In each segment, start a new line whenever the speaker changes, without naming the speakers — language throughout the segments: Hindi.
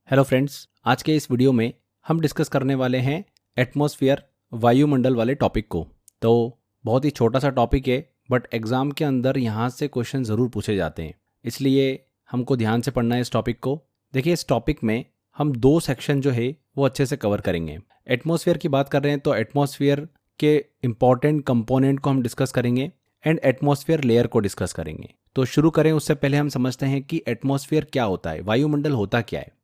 हेलो फ्रेंड्स, आज के इस वीडियो में हम डिस्कस करने वाले हैं एटमॉस्फेयर वायुमंडल वाले टॉपिक को। तो बहुत ही छोटा सा टॉपिक है, बट एग्ज़ाम के अंदर यहाँ से क्वेश्चन ज़रूर पूछे जाते हैं, इसलिए हमको ध्यान से पढ़ना है इस टॉपिक को। देखिए, इस टॉपिक में हम दो सेक्शन जो है वो अच्छे से कवर करेंगे। एटमॉस्फेयर की बात कर रहे हैं तो एटमॉस्फेयर के इम्पॉर्टेंट कंपोनेंट को हम डिस्कस करेंगे एंड एटमॉस्फेयर लेयर को डिस्कस करेंगे। तो शुरू करें उससे पहले हम समझते हैं कि एटमॉस्फेयर क्या होता है, वायुमंडल होता क्या है।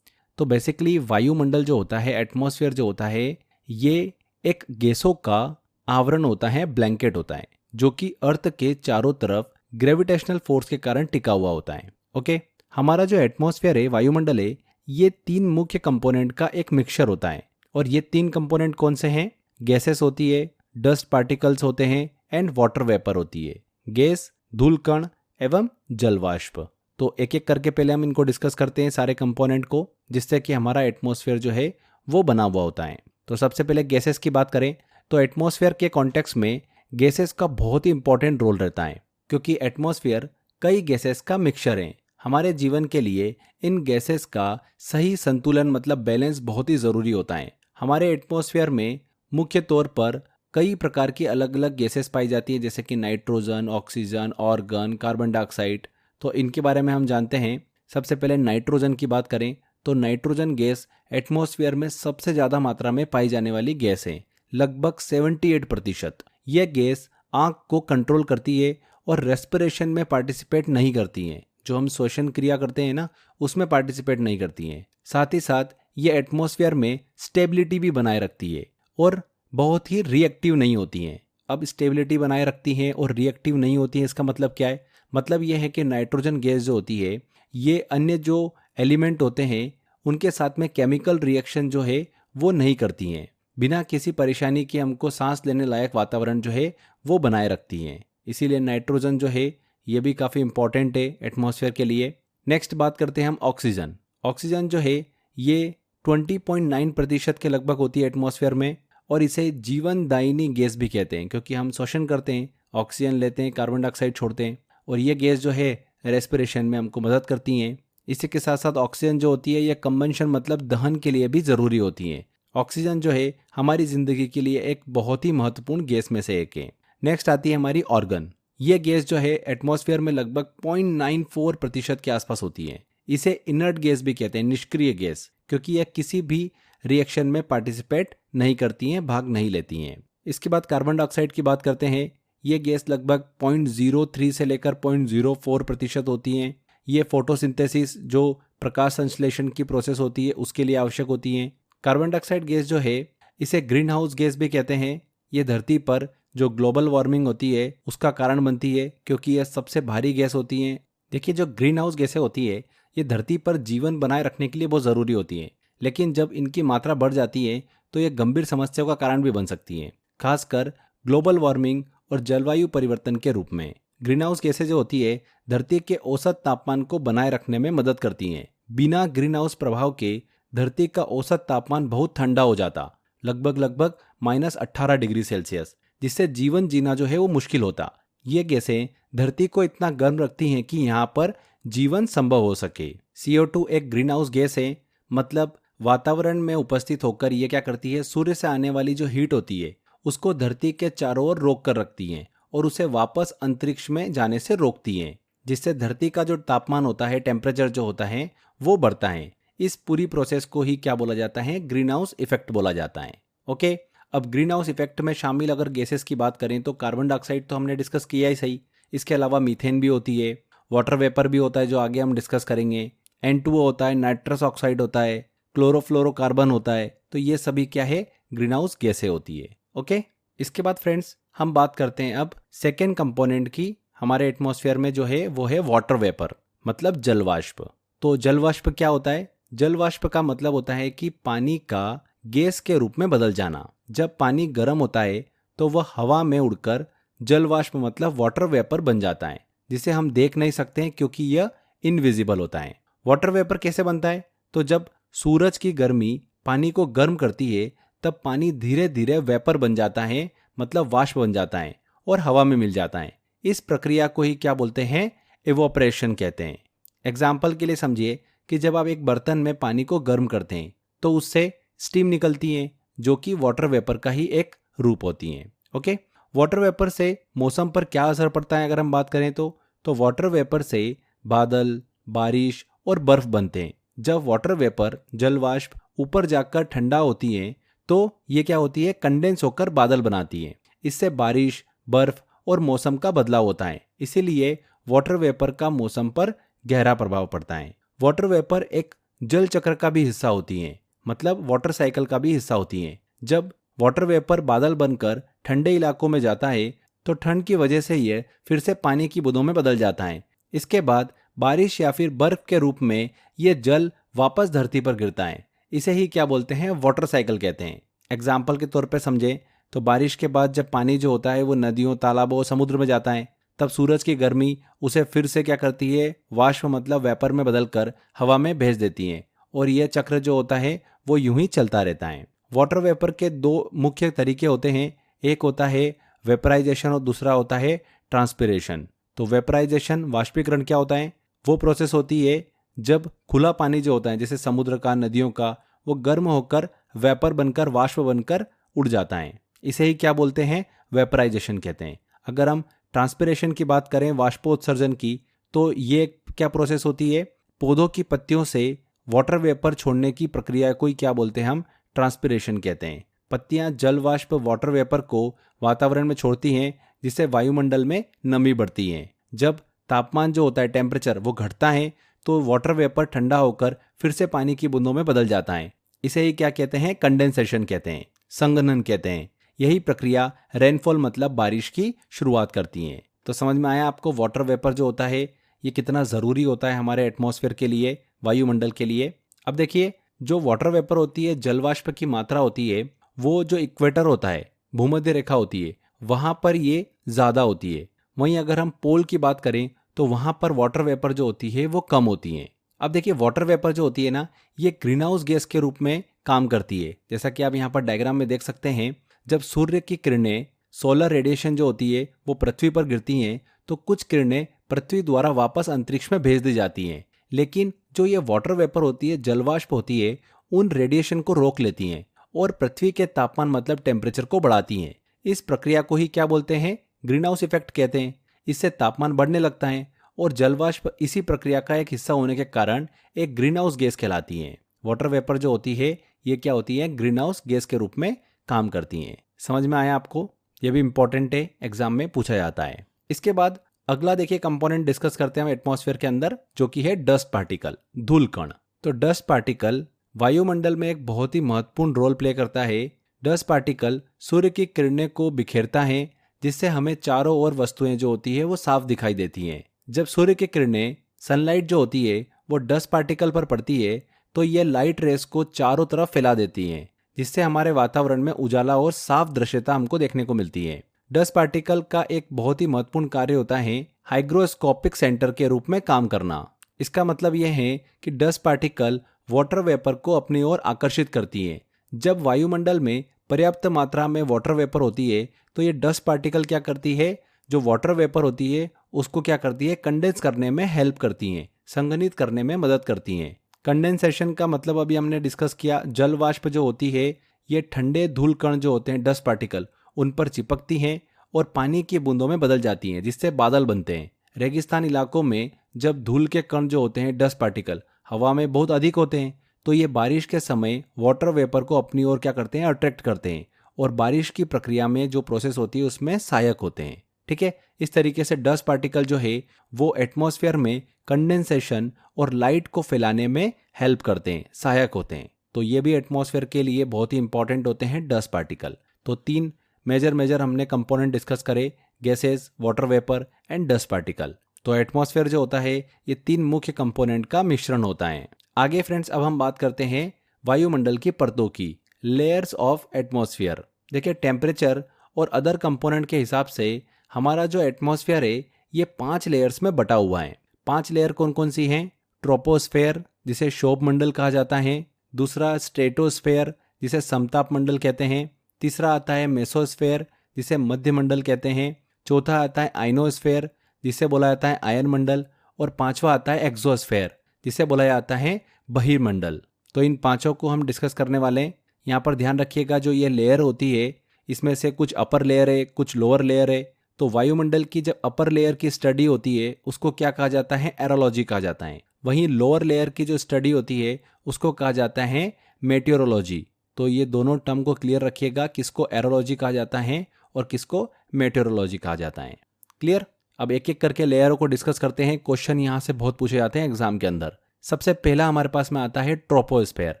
तो बेसिकली वायुमंडल जो होता है, एटमॉस्फेयर जो होता है, ये एक गैसों का आवरण होता है, ब्लैंकेट होता है, जो कि अर्थ के चारों तरफ ग्रेविटेशनल फोर्स के कारण टिका हुआ होता है। ओके, हमारा जो एटमॉस्फेयर है, वायुमंडल है, ये तीन मुख्य कंपोनेंट का एक मिक्सचर होता है। और ये तीन कंपोनेंट कौन से हैं? गैसेस होती है, डस्ट पार्टिकल्स होते हैं एंड वाटर वेपर होती है। गैस, धूल कण एवं जलवाष्प। तो एक एक करके पहले हम इनको डिस्कस करते हैं सारे कंपोनेंट को, जिससे कि हमारा एटमॉस्फेयर जो है वो बना हुआ होता है। तो सबसे पहले गैसेस की बात करें तो एटमॉस्फेयर के कॉन्टेक्स्ट में गैसेस का बहुत ही इंपॉर्टेंट रोल रहता है, क्योंकि एटमॉस्फेयर कई गैसेस का मिक्सचर है। हमारे जीवन के लिए इन गैसेस का सही संतुलन मतलब बैलेंस बहुत ही ज़रूरी होता है। हमारे एटमॉस्फेयर में मुख्य तौर पर कई प्रकार की अलग अलग गैसेस पाई जाती है, जैसे कि nitrogen, oxygen, organ, carbon dioxide. तो इनके बारे में हम जानते हैं। सबसे पहले नाइट्रोजन की बात करें तो नाइट्रोजन गैस एटमॉस्फेयर में सबसे ज़्यादा मात्रा में पाई जाने वाली गैस है, लगभग 78%। यह गैस आँख को कंट्रोल करती है और रेस्पिरेशन में पार्टिसिपेट नहीं करती हैं। जो हम श्वसन क्रिया करते हैं ना, उसमें पार्टिसिपेट नहीं करती हैं। साथ ही साथ ये एटमॉस्फेयर में स्टेबिलिटी भी बनाए रखती है और बहुत ही रिएक्टिव नहीं होती हैं। अब स्टेबिलिटी बनाए रखती हैं और रिएक्टिव नहीं होती हैं, इसका मतलब क्या है? मतलब यह है कि नाइट्रोजन गैस जो होती है, ये अन्य जो एलिमेंट होते हैं उनके साथ में केमिकल रिएक्शन जो है वो नहीं करती हैं। बिना किसी परेशानी के हमको सांस लेने लायक वातावरण जो है वो बनाए रखती हैं। इसीलिए नाइट्रोजन जो है ये भी काफ़ी इंपॉर्टेंट है एटमॉस्फेयर के लिए। नेक्स्ट बात करते हैं हम ऑक्सीजन। ऑक्सीजन जो है ये 20.9% के लगभग होती है एटमॉस्फेयर में, और इसे जीवनदायिनी गैस भी कहते हैं, क्योंकि हम श्वसन करते हैं, ऑक्सीजन लेते हैं, कार्बन डाइऑक्साइड छोड़ते हैं, और ये गैस जो है रेस्पिरेशन में हमको मदद करती हैं। इसी के साथ साथ ऑक्सीजन जो होती है ये कंबंशन मतलब दहन के लिए भी ज़रूरी होती है। ऑक्सीजन जो है हमारी ज़िंदगी के लिए एक बहुत ही महत्वपूर्ण गैस में से एक है। नेक्स्ट आती है हमारी ऑर्गन। ये गैस जो है एटमॉस्फेयर में लगभग 0.94% के आसपास होती है। इसे इनर्ट गैस भी कहते हैं, निष्क्रिय गैस, क्योंकि यह किसी भी रिएक्शन में पार्टिसिपेट नहीं करती हैं, भाग नहीं लेती हैं। इसके बाद कार्बन डाइऑक्साइड की बात करते हैं। ये गैस लगभग 0.03 से लेकर 0.04% होती हैं। ये फोटोसिंथेसिस जो प्रकाश संश्लेषण की प्रोसेस होती है उसके लिए आवश्यक होती हैं। कार्बन डाइऑक्साइड गैस जो है इसे ग्रीन हाउस गैस भी कहते हैं। ये धरती पर जो ग्लोबल वार्मिंग होती है उसका कारण बनती है, क्योंकि यह सबसे भारी गैस होती है। देखिए, जो ग्रीन हाउस गैसें होती है ये धरती पर जीवन बनाए रखने के लिए बहुत ज़रूरी होती है, लेकिन जब इनकी मात्रा बढ़ जाती है तो ये गंभीर समस्याओं का कारण भी बन सकती है, खासकर ग्लोबल वार्मिंग और जलवायु परिवर्तन के रूप में। ग्रीन हाउस गैसें जो होती है धरती के औसत तापमान को बनाए रखने में मदद करती हैं। बिना ग्रीन हाउस प्रभाव के धरती का औसत तापमान बहुत ठंडा हो जाता, लगभग -18 डिग्री सेल्सियस, जिससे जीवन जीना जो है वो मुश्किल होता। ये गैसें धरती को इतना गर्म रखती हैं कि यहाँ पर जीवन संभव हो सके। CO2 एक ग्रीन हाउस गैस है, मतलब वातावरण में उपस्थित होकर ये क्या करती है, सूर्य से आने वाली जो हीट होती है उसको धरती के चारों ओर रोक कर रखती हैं और उसे वापस अंतरिक्ष में जाने से रोकती हैं, जिससे धरती का जो तापमान होता है, टेम्परेचर जो होता है वो बढ़ता है। इस पूरी प्रोसेस को ही क्या बोला जाता है? ग्रीन हाउस इफेक्ट बोला जाता है। ओके, अब ग्रीन हाउस इफेक्ट में शामिल अगर गैसेस की बात करें तो कार्बन डाइऑक्साइड तो हमने डिस्कस किया ही सही। इसके अलावा मीथेन भी होती है, वाटर वेपर भी होता है जो आगे हम डिस्कस करेंगे, N2O होता है, नाइट्रस ऑक्साइड होता है, क्लोरोफ्लोरोकार्बन होता है। तो ये सभी क्या है? ग्रीन हाउस गैसें होती है। ओके, इसके बाद फ्रेंड्स हम बात करते हैं अब सेकेंड कंपोनेंट की हमारे एटमॉस्फेयर में जो है वो है वाटर वेपर, मतलब जलवाष्प। तो जलवाष्प क्या होता है? जलवाष्प का मतलब होता है कि पानी का गैस के रूप में बदल जाना। जब पानी गर्म होता है तो वह हवा में उड़कर जलवाष्प मतलब वाटर वेपर बन जाता है, जिसे हम देख नहीं सकते हैं क्योंकि यह इनविजिबल होता है। वाटर वेपर कैसे बनता है? तो जब सूरज की गर्मी पानी को गर्म करती है तब पानी धीरे धीरे वेपर बन जाता है, मतलब वाष्प बन जाता है और हवा में मिल जाता है। इस प्रक्रिया को ही क्या बोलते हैं? इवोपरेशन कहते हैं। एग्जाम्पल के लिए समझिए कि जब आप एक बर्तन में पानी को गर्म करते हैं तो उससे स्टीम निकलती है जो कि वाटर वेपर का ही एक रूप होती है। ओके, वाटर वेपर से मौसम पर क्या असर पड़ता है अगर हम बात करें तो वाटर वेपर से बादल, बारिश और बर्फ बनते हैं। जब वाटर वेपर जल वाष्प ऊपर जाकर ठंडा होती है तो ये क्या होती है, कंडेंस होकर बादल बनाती है। इससे बारिश, बर्फ और मौसम का बदलाव होता है। इसीलिए वाटर वेपर का मौसम पर गहरा प्रभाव पड़ता है। वाटर वेपर एक जल चक्र का भी हिस्सा होती है, मतलब वाटर साइकिल का भी हिस्सा होती है। जब वाटर वेपर बादल बनकर ठंडे इलाकों में जाता है तो ठंड की वजह से यह फिर से पानी की बूंदों में बदल जाता है। इसके बाद बारिश या फिर बर्फ के रूप में यह जल वापस धरती पर गिरता है। इसे ही क्या बोलते हैं, वाटर साइकिल कहते हैं। एग्जाम्पल के तौर पे समझें तो बारिश के बाद जब पानी जो होता है वो नदियों, तालाबों और समुद्र में जाता है, तब सूरज की गर्मी उसे फिर से क्या करती है, वाष्प मतलब वेपर में बदलकर हवा में भेज देती है। और यह चक्र जो होता है वो यूं ही चलता रहता है। वाटर वेपर के दो मुख्य तरीके होते हैं, एक होता है वेपराइजेशन और दूसरा होता है ट्रांसपिरेशन। तो वेपराइजेशन, वाष्पीकरण क्या होता है, वो प्रोसेस होती है जब खुला पानी जो होता है जैसे समुद्र का, नदियों का, वो गर्म होकर वेपर बनकर, वाष्प बनकर उड़ जाता है। इसे ही क्या बोलते हैं, वेपराइजेशन कहते हैं। अगर हम ट्रांसपिरेशन की बात करें, वाष्पोत्सर्जन की, तो ये क्या प्रोसेस होती है, पौधों की पत्तियों से वाटर वेपर छोड़ने की प्रक्रिया को ही क्या बोलते हैं, हम ट्रांसपिरेशन कहते हैं। पत्तियां जल वाष्प वाटर वेपर को वातावरण में छोड़ती हैं, जिससे वायुमंडल में नमी बढ़ती है। जब तापमान जो होता है, टेम्परेचर, वो घटता है तो वाटर वेपर ठंडा होकर फिर से पानी की बूंदों में बदल जाता है। इसे ही क्या कहते हैं, कंडेंसेशन कहते हैं, संघनन कहते हैं। यही प्रक्रिया रेनफॉल मतलब बारिश की शुरुआत करती है। तो समझ में आया आपको वाटर वेपर जो होता है ये कितना ज़रूरी होता है हमारे एटमॉस्फेयर के लिए, वायुमंडल के लिए। अब देखिए, जो वाटर वेपर होती है, जलवाष्प की मात्रा होती है, वो जो इक्वेटर होता है, भूमध्य रेखा होती है, वहाँ पर ये ज़्यादा होती है। वहीं अगर हम पोल की बात करें तो वहाँ पर वाटर वेपर जो होती है वो कम होती है। अब देखिए, वाटर वेपर जो होती है ना, ये ग्रीन हाउस गैस के रूप में काम करती है। जैसा कि आप यहाँ पर डायग्राम में देख सकते हैं, जब सूर्य की किरणें, सोलर रेडिएशन जो होती है वो पृथ्वी पर गिरती हैं तो कुछ किरणें पृथ्वी द्वारा वापस अंतरिक्ष में भेज दी जाती हैं। लेकिन जो ये वाटर वेपर होती है, जलवाष्प होती है, उन रेडिएशन को रोक लेती हैं और पृथ्वी के तापमान मतलब टेम्परेचर को बढ़ाती हैं। इस प्रक्रिया को ही क्या बोलते हैं, ग्रीन हाउस इफेक्ट कहते हैं। इससे तापमान बढ़ने लगता है और जलवाष्प इसी प्रक्रिया का एक हिस्सा होने के कारण एक ग्रीन हाउस गैस कहलाती है। वाटर वेपर जो होती है ये क्या होती है, ग्रीन हाउस गैस के रूप में काम करती हैं। समझ में आया आपको, ये भी इंपॉर्टेंट है, एग्जाम में पूछा जाता है। इसके बाद अगला देखिए कंपोनेंट डिस्कस करते हैं हम एटमॉस्फेयर के अंदर, जो कि है डस्ट पार्टिकल, धूल कण। तो डस्ट पार्टिकल वायुमंडल में एक बहुत ही महत्वपूर्ण रोल प्ले करता है। डस्ट पार्टिकल सूर्य की किरणें को बिखेरता है, जिससे हमें चारों ओर वस्तुएं जो होती है वो साफ दिखाई देती हैं। जब सूर्य की किरणें, सनलाइट जो होती है, वो डस्ट पार्टिकल पर पड़ती है तो ये लाइट रेस को चारों तरफ फैला देती हैं, जिससे हमारे वातावरण में उजाला और साफ दृश्यता हमको देखने को मिलती है। डस्ट पार्टिकल का एक बहुत ही महत्वपूर्ण कार्य होता है हाइग्रोस्कोपिक सेंटर के रूप में काम करना। इसका मतलब यह है कि डस्ट पार्टिकल वाटर वेपर को अपनी ओर आकर्षित करती है। जब वायुमंडल में पर्याप्त मात्रा में वाटर वेपर होती है तो ये डस्ट पार्टिकल क्या करती है, जो वाटर वेपर होती है उसको क्या करती है, कंडेंस करने में हेल्प करती हैं, संघनित करने में मदद करती हैं। कंडेंसेशन का मतलब अभी हमने डिस्कस किया, जल वाष्प जो होती है ये ठंडे धूल कण जो होते हैं, डस्ट पार्टिकल, उन पर चिपकती हैं और पानी की बूंदों में बदल जाती हैं, जिससे बादल बनते हैं। रेगिस्तान इलाकों में जब धूल के कण जो होते हैं, डस्ट पार्टिकल, हवा में बहुत अधिक होते हैं तो ये बारिश के समय वाटर वेपर को अपनी ओर क्या करते हैं, अट्रैक्ट करते हैं और बारिश की प्रक्रिया में जो प्रोसेस होती है उसमें सहायक होते हैं। ठीक है, इस तरीके से डस्ट पार्टिकल जो है वो एटमॉस्फेयर में कंडेंसेशन और लाइट को फैलाने में हेल्प करते हैं, सहायक होते हैं। तो ये भी एटमॉस्फेयर के लिए बहुत ही इंपॉर्टेंट होते हैं डस्ट पार्टिकल। तो तीन मेजर हमने कंपोनेंट डिस्कस करे, gases, water vapour and dust particle. तो एटमॉस्फेयर जो होता है ये तीन मुख्य कंपोनेंट का मिश्रण होता है। आगे फ्रेंड्स अब हम बात करते हैं वायुमंडल की परतों की, लेयर्स ऑफ एटमॉस्फेयर। देखिए, टेम्परेचर और अदर कंपोनेंट के हिसाब से हमारा जो एटमॉस्फेयर है ये 5 लेयर्स में बटा हुआ है। 5 लेयर कौन कौन सी हैं? ट्रोपोस्फेयर, जिसे शोभ मंडल कहा जाता है। दूसरा स्ट्रेटोस्फेयर, जिसे समताप मंडल कहते हैं। तीसरा आता है मेसोस्फेयर, जिसे मध्य मंडल कहते हैं। चौथा आता है आइनोस्फेयर, जिसे बोला जाता है आयन मंडल। और पांचवा आता है एक्सोस्फेयर, जिसे बोला जाता है बहिर्मंडल। तो इन पांचों को हम डिस्कस करने वाले हैं। यहाँ पर ध्यान रखिएगा, जो ये लेयर होती है इसमें से कुछ अपर लेयर है, कुछ लोअर लेयर है। तो वायुमंडल की जब अपर लेयर की स्टडी होती है उसको क्या कहा जाता है, एरोलॉजी कहा जाता है। वहीं लोअर लेयर की जो स्टडी होती है उसको कहा जाता है मेटेओरोलॉजी। तो ये दोनों टर्म को क्लियर रखिएगा, किसको एरोलॉजी कहा जाता है और किसको मेटेओरोलॉजी कहा जाता है। क्लियर। अब एक एक करके लेयरों को डिस्कस करते हैं। क्वेश्चन यहाँ से बहुत पूछे जाते हैं एग्जाम के अंदर। सबसे पहला हमारे पास में आता है ट्रोपोस्फेयर।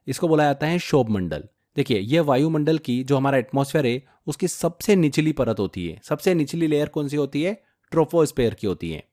इसको बोला जाता है शोभ मंडल। देखिए, ये वायुमंडल की जो हमारा एटमॉस्फेयर है उसकी सबसे निचली परत होती है। सबसे निचली लेयर कौन सी होती है, ट्रोपोस्फेयर की होती है।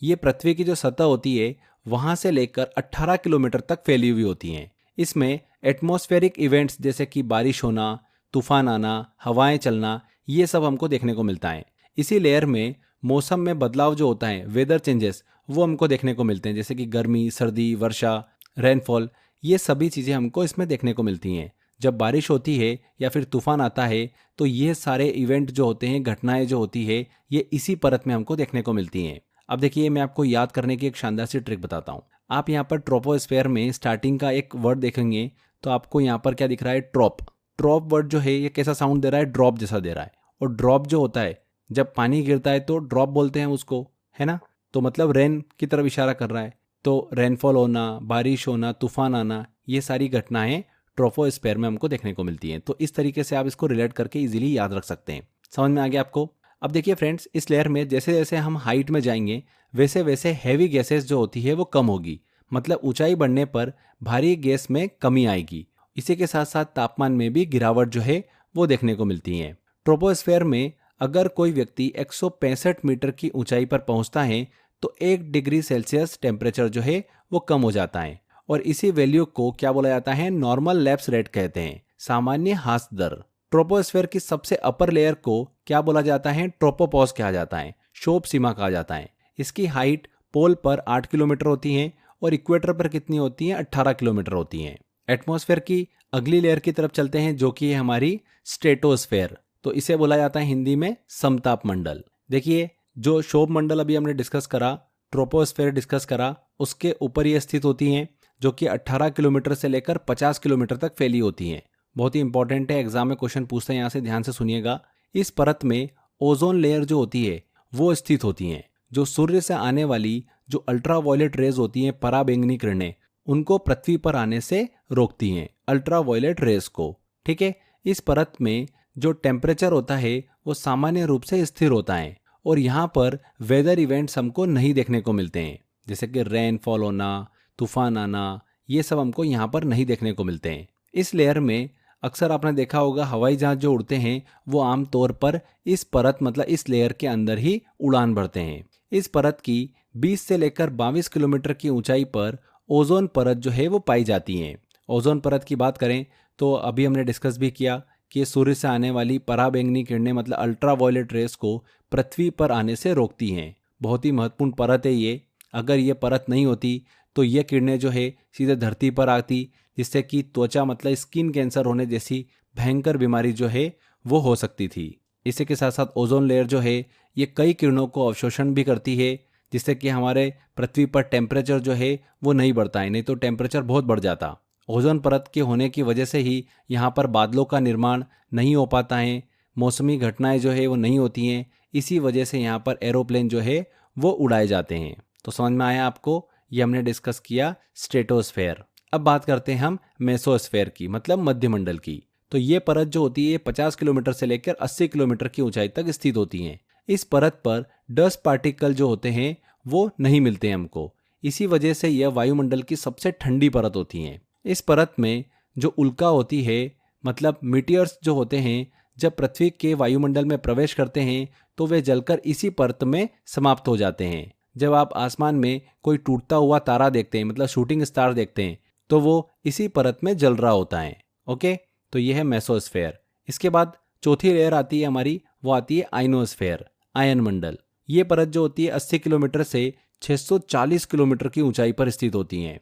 ये पृथ्वी की जो सतह होती है वहां से लेकर 18 किलोमीटर तक फैली हुई होती हैं। इसमें एटमॉस्फेरिक इवेंट्स जैसे कि बारिश होना, तूफान आना, हवाएं चलना, ये सब हमको देखने को मिलता है। इसी लेयर में मौसम में बदलाव जो होता है, वेदर चेंजेस, वो हमको देखने को मिलते हैं, जैसे कि गर्मी, सर्दी, वर्षा, रेनफॉल, ये सभी चीज़ें हमको इसमें देखने को मिलती हैं। जब बारिश होती है या फिर तूफान आता है तो ये सारे इवेंट जो होते हैं, घटनाएं जो होती है, ये इसी परत में हमको देखने को मिलती हैं। अब देखिए, मैं आपको याद करने की एक शानदार सी ट्रिक बताता हूँ। आप यहाँ पर ट्रोपोस्फेयर में स्टार्टिंग का एक वर्ड देखेंगे तो आपको यहाँ पर क्या दिख रहा है, ट्रॉप। ट्रॉप वर्ड जो है ये कैसा साउंड दे रहा है, ड्रॉप जैसा दे रहा है। और ड्रॉप जो होता है, जब पानी गिरता है तो ड्रॉप बोलते हैं उसको, है ना। तो मतलब रेन की तरफ इशारा कर रहा है। तो रेनफॉल होना, बारिश होना, तूफान आना, ये सारी घटनाएं ट्रोपोस्फेयर में हमको देखने को मिलती हैं। तो इस तरीके से आप इसको रिलेट करके इजीली याद रख सकते हैं। समझ में आ गया आपको। अब देखिए फ्रेंड्स, इस लेयर में जैसे जैसे हम हाइट में जाएंगे वैसे वैसे हैवी गैसेस जो होती है वो कम होगी। मतलब ऊंचाई बढ़ने पर भारी गैस में कमी आएगी। इसी के साथ साथ तापमान में भी गिरावट जो है वो देखने को मिलती है। ट्रोपोस्फेयर में अगर कोई व्यक्ति 165 मीटर की ऊंचाई पर पहुंचता है तो 1 डिग्री सेल्सियस टेम्परेचर जो है वो कम हो जाता है। और इसी वैल्यू को क्या बोला जाता है, नॉर्मल लैप्स रेट कहते हैं, सामान्य ह्रास दर। ट्रोपोस्फेयर की सबसे अपर लेयर को क्या बोला जाता है, ट्रोपोपॉज कहा जाता है, शोभ सीमा कहा जाता है। इसकी हाइट पोल पर 8 किलोमीटर होती है और इक्वेटर पर कितनी होती है, 18 किलोमीटर होती है। एटमॉस्फेयर की अगली लेयर की तरफ चलते हैं जो कि है हमारी स्ट्रेटोस्फेयर। तो इसे बोला जाता है हिंदी में समताप मंडल। देखिए, जो शोभ मंडल अभी हमने डिस्कस करा, ट्रोपोस्फेयर डिस्कस करा, उसके ऊपर ये स्थित होती हैं, जो कि 18 किलोमीटर से लेकर 50 किलोमीटर तक फैली होती हैं। बहुत ही इंपॉर्टेंट है, एग्जाम में क्वेश्चन पूछते हैं, यहाँ से ध्यान से सुनिएगा। इस परत में ओजोन लेयर जो होती है वो स्थित होती हैं, जो सूर्य से आने वाली जो अल्ट्रावायलेट रेज होती हैं, पराबैंगनी किरणें, उनको पृथ्वी पर आने से रोकती हैं, अल्ट्रावायलेट रेज को। ठीक है। इस परत में जो टेम्परेचर होता है वो सामान्य रूप से स्थिर होता है और यहाँ पर वेदर इवेंट्स हमको नहीं देखने को मिलते हैं, जैसे कि रेनफॉल होना, तूफान आना, ये सब हमको यहाँ पर नहीं देखने को मिलते हैं। इस लेयर में अक्सर आपने देखा होगा हवाई जहाज जो उड़ते हैं वो आमतौर पर इस परत मतलब इस लेयर के अंदर ही उड़ान भरते हैं। इस परत की 20 से लेकर 22 किलोमीटर की ऊंचाई पर ओजोन परत जो है वो पाई जाती है। ओजोन परत की बात करें तो अभी हमने डिस्कस भी किया कि सूर्य से आने वाली पराबैंगनी किरणें मतलब अल्ट्रावायलेट रेस को पृथ्वी पर आने से रोकती हैं। बहुत ही महत्वपूर्ण परत है ये। अगर ये परत नहीं होती तो ये किरणें जो है सीधे धरती पर आती, जिससे कि त्वचा मतलब स्किन कैंसर होने जैसी भयंकर बीमारी जो है वो हो सकती थी। इसी के साथ साथ ओजोन लेयर जो है ये कई किरणों को अवशोषण भी करती है, जिससे कि हमारे पृथ्वी पर टेम्परेचर जो है वो नहीं बढ़ता है, नहीं तो टेम्परेचर बहुत बढ़ जाता। ओजोन परत के होने की वजह से ही यहाँ पर बादलों का निर्माण नहीं हो पाता है, मौसमी घटनाएं जो है वो नहीं होती हैं। इसी वजह से यहाँ पर एरोप्लेन जो है वो उड़ाए जाते हैं। तो समझ में आया आपको, ये हमने डिस्कस किया स्ट्रेटोस्फेयर। अब बात करते हैं हम मेसोस्फेयर की, मतलब मध्यमंडल की। तो ये परत जो होती है 50 किलोमीटर से लेकर 80 किलोमीटर की ऊंचाई तक स्थित होती हैं। इस परत पर डस्ट पार्टिकल जो होते हैं वो नहीं मिलते हैं हमको। इसी वजह से यह वायुमंडल की सबसे ठंडी परत होती हैं। इस परत में जो उल्का होती है मतलब मीटियर्स जो होते हैं, जब पृथ्वी के वायुमंडल में प्रवेश करते हैं तो वे जलकर इसी परत में समाप्त हो जाते हैं। जब आप आसमान में कोई टूटता हुआ तारा देखते हैं मतलब शूटिंग स्टार देखते हैं तो वो इसी परत में जल रहा होता है। ओके, तो ये है मेसोस्फेयर। इसके बाद चौथी लेयर आती है हमारी, वो आती है आयनोस्फेयर, आयन मंडल। ये परत जो होती है 80 किलोमीटर से 640 किलोमीटर की ऊंचाई पर स्थित होती हैं।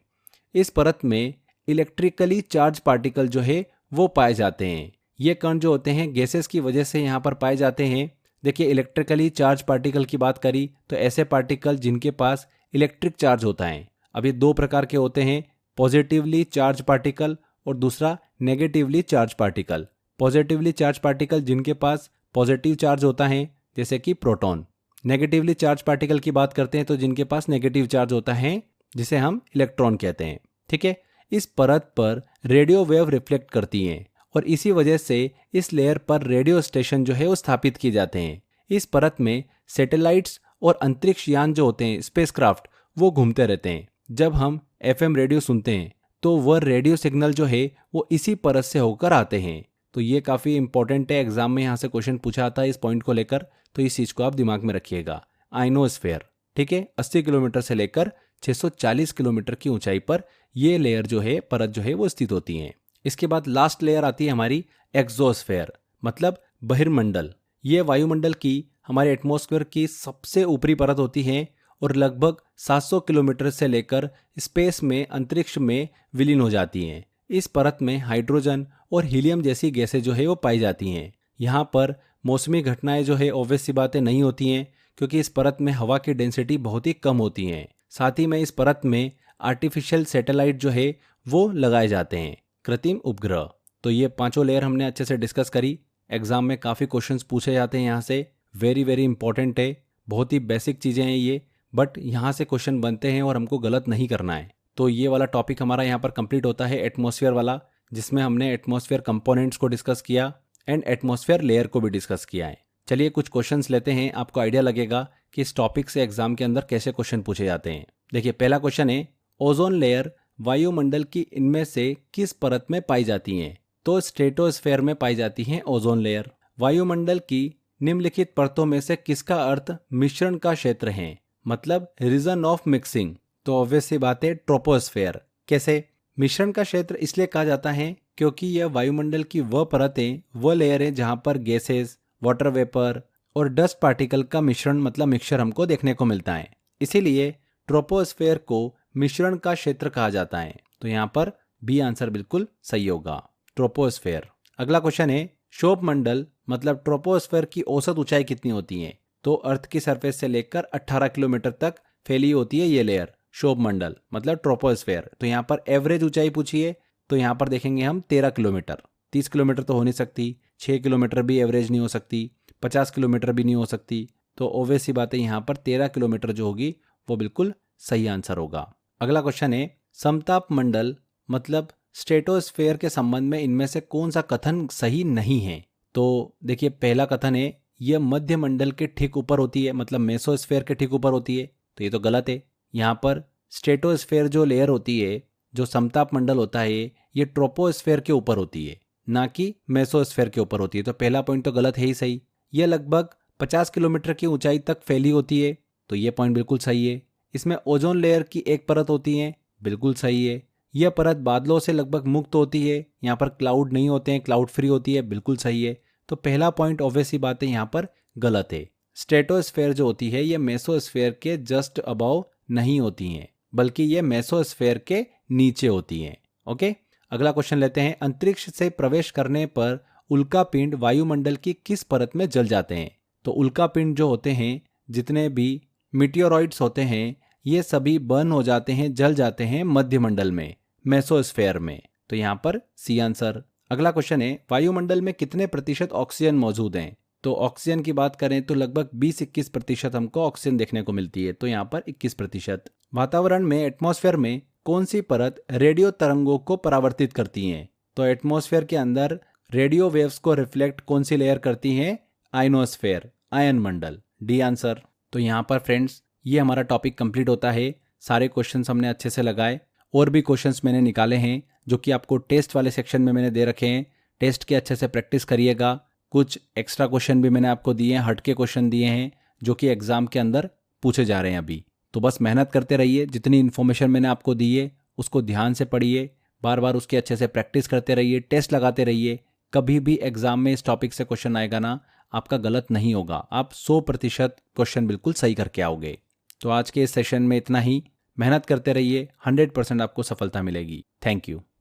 इस परत में इलेक्ट्रिकली चार्ज पार्टिकल जो है वो पाए जाते हैं। ये कण जो होते हैं गैसेस की वजह से यहाँ पर पाए जाते हैं। देखिए, इलेक्ट्रिकली चार्ज पार्टिकल की बात करी तो ऐसे पार्टिकल जिनके पास इलेक्ट्रिक चार्ज होता है। अब ये दो प्रकार के होते हैं, पॉजिटिवली चार्ज पार्टिकल और दूसरा negatively charge particle. Positively charge particle जिनके पास पॉजिटिव चार्ज होता है, जैसे कि प्रोटॉन। नेगेटिवली चार्ज पार्टिकल की बात करते हैं तो जिनके पास नेगेटिव चार्ज होता है, जिसे हम इलेक्ट्रॉन कहते हैं। ठीक है, इस परत पर रेडियो वेव रिफ्लेक्ट करती हैं और इसी वजह से इस लेयर पर रेडियो स्टेशन जो है वो स्थापित किए जाते हैं। इस परत में सैटेलाइट्स और अंतरिक्ष यान जो होते हैं, स्पेसक्राफ्ट, वो घूमते रहते हैं। जब हम FM रेडियो सुनते हैं तो वह रेडियो सिग्नल जो है वो इसी परत से होकर आते हैं। तो ये काफ़ी इंपॉर्टेंट है, एग्जाम में यहाँ से क्वेश्चन पूछा आता है इस पॉइंट को लेकर, तो इस चीज़ को आप दिमाग में रखिएगा। आइनोस्फेयर, ठीक है, 80 किलोमीटर से लेकर 640 किलोमीटर की ऊंचाई पर ये लेयर जो है, परत जो है वो स्थित होती है। इसके बाद लास्ट लेयर आती है हमारी एक्सोस्फेयर, मतलब बहिर्मंडल। ये वायुमंडल की, हमारे एटमॉस्फेयर की सबसे ऊपरी परत होती है और लगभग 700 किलोमीटर से लेकर स्पेस में, अंतरिक्ष में विलीन हो जाती हैं। इस परत में हाइड्रोजन और हीलियम जैसी गैसें जो है वो पाई जाती हैं। यहाँ पर मौसमी घटनाएं जो है ऑब्वियस सी बातें नहीं होती हैं, क्योंकि इस परत में हवा की डेंसिटी बहुत ही कम होती है। साथ ही में इस परत में आर्टिफिशियल सैटेलाइट जो है वो लगाए जाते हैं, कृत्रिम उपग्रह। तो ये पांचों लेयर हमने अच्छे से डिस्कस करी। एग्जाम में काफ़ी क्वेश्चंस पूछे जाते हैं यहाँ से, वेरी वेरी इंपॉर्टेंट है, बहुत ही बेसिक चीज़ें हैं ये, बट यहाँ से क्वेश्चन बनते हैं और हमको गलत नहीं करना है। तो ये वाला टॉपिक हमारा यहाँ पर कंप्लीट होता है, एटमॉस्फेयर वाला, जिसमें हमने एटमॉस्फेयर कंपोनेंट्स को डिस्कस किया एंड एटमॉस्फेयर लेयर को भी डिस्कस किया है। चलिए कुछ क्वेश्चंस लेते हैं, आपको आइडिया लगेगा कि इस टॉपिक से एग्जाम के अंदर कैसे क्वेश्चन पूछे जाते हैं। देखिए पहला क्वेश्चन है, ओजोन लेयर वायुमंडल की इनमें से किस परत में पाई जाती हैं? तो स्ट्रेटोस्फेयर में पाई जाती हैं ओजोन लेयर। वायुमंडल की निम्नलिखित परतों में से किसका अर्थ मिश्रण का क्षेत्र है, मतलब रीजन ऑफ मिक्सिंग? तो ऑब्वियस सी बात है, ट्रोपोस्फेयर। कैसे? मिश्रण का क्षेत्र इसलिए कहा जाता है क्योंकि यह वायुमंडल की वह परतें, वह लेयर है जहां पर गैसेस, वाटर वेपर और डस्ट पार्टिकल का मिश्रण, मतलब मिक्सचर हमको देखने को मिलता है। इसीलिए ट्रोपोस्फेयर को मिश्रण का क्षेत्र कहा जाता है। तो यहाँ पर बी आंसर बिल्कुल सही होगा, ट्रोपोस्फेयर। अगला क्वेश्चन है, क्षोभ मंडल मतलब ट्रोपोस्फेयर की औसत ऊंचाई कितनी होती है? तो अर्थ की सरफेस से लेकर 18 किलोमीटर तक फैली होती है ये लेयर, क्षोभ मंडल मतलब ट्रोपोस्फेयर। तो यहाँ पर एवरेज ऊंचाई पूछी है, तो यहाँ पर देखेंगे हम 13 किलोमीटर। 30 किलोमीटर तो हो नहीं सकती, 6 किलोमीटर भी एवरेज नहीं हो सकती, 50 किलोमीटर भी नहीं हो सकती। तो ऑब्वियस सी बात है, यहाँ पर 13 किलोमीटर जो होगी वो बिल्कुल सही आंसर होगा। अगला क्वेश्चन है, समताप मंडल मतलब स्ट्रेटोस्फेयर के संबंध में इनमें से कौन सा कथन सही नहीं है? तो देखिए पहला कथन है, यह मध्य मंडल के ठीक ऊपर होती है, मतलब मेसोस्फेयर के ठीक ऊपर होती है। तो ये तो गलत है। यहाँ पर स्ट्रेटोस्फेयर जो लेयर होती है, जो समताप मंडल होता है, ये ट्रोपोस्फेयर के ऊपर होती है, ना कि मेसोस्फेयर के ऊपर होती है। तो पहला पॉइंट तो गलत है ही सही। यह लगभग 50 किलोमीटर की ऊंचाई तक फैली होती है, तो ये पॉइंट बिल्कुल सही है। इसमें ओजोन लेयर की एक परत होती है, बिल्कुल सही है। यह परत बादलों से लगभग मुक्त होती है, यहाँ पर क्लाउड नहीं होते हैं, क्लाउड फ्री होती है, बिल्कुल सही है। तो पहला पॉइंट ऑब्वियस सी बात है यहाँ पर गलत है। स्ट्रेटोस्फेयर जो होती है ये मेसोस्फेयर के जस्ट अबव नहीं होती हैं, बल्कि ये मेसोस्फेयर के नीचे होती हैं। ओके, अगला क्वेश्चन लेते हैं, अंतरिक्ष से प्रवेश करने पर उल्कापिंड वायुमंडल की किस परत में जल जाते हैं? तो उल्कापिंड जो होते हैं, जितने भी मीटियोरॉइड्स होते हैं, ये सभी बर्न हो जाते हैं, जल जाते हैं मध्यमंडल में, मेसोस्फेयर में। तो यहाँ पर सी आंसर। अगला क्वेश्चन है, वायुमंडल में कितने प्रतिशत ऑक्सीजन मौजूद हैं? तो ऑक्सीजन की बात करें तो लगभग 20-21% हमको ऑक्सीजन देखने को मिलती है, तो यहाँ पर 21%। वातावरण में, एटमॉस्फेयर में कौन सी परत रेडियो तरंगों को परावर्तित करती हैं? तो एटमॉस्फेयर के अंदर रेडियो वेव्स को रिफ्लेक्ट कौन सी लेयर करती है? आयनोस्फेयर, आयन मंडल, डी आंसर। तो यहाँ पर फ्रेंड्स ये हमारा टॉपिक कंप्लीट होता है। सारे क्वेश्चंस हमने अच्छे से लगाए, और भी क्वेश्चंस मैंने निकाले हैं जो कि आपको टेस्ट वाले सेक्शन में मैंने दे रखे हैं। टेस्ट के अच्छे से प्रैक्टिस करिएगा। कुछ एक्स्ट्रा क्वेश्चन भी मैंने आपको दिए हैं, हटके क्वेश्चन दिए हैं जो कि एग्जाम के अंदर पूछे जा रहे हैं अभी। तो बस मेहनत करते रहिए, जितनी इन्फॉर्मेशन मैंने आपको दी है उसको ध्यान से पढ़िए, बार बार उसके अच्छे से प्रैक्टिस करते रहिए, टेस्ट लगाते रहिए। कभी भी एग्जाम में इस टॉपिक से क्वेश्चन आएगा ना, आपका गलत नहीं होगा, आप 100% क्वेश्चन बिल्कुल सही करके आओगे। तो आज के इस सेशन में इतना ही। मेहनत करते रहिए, 100% आपको सफलता मिलेगी। Thank you.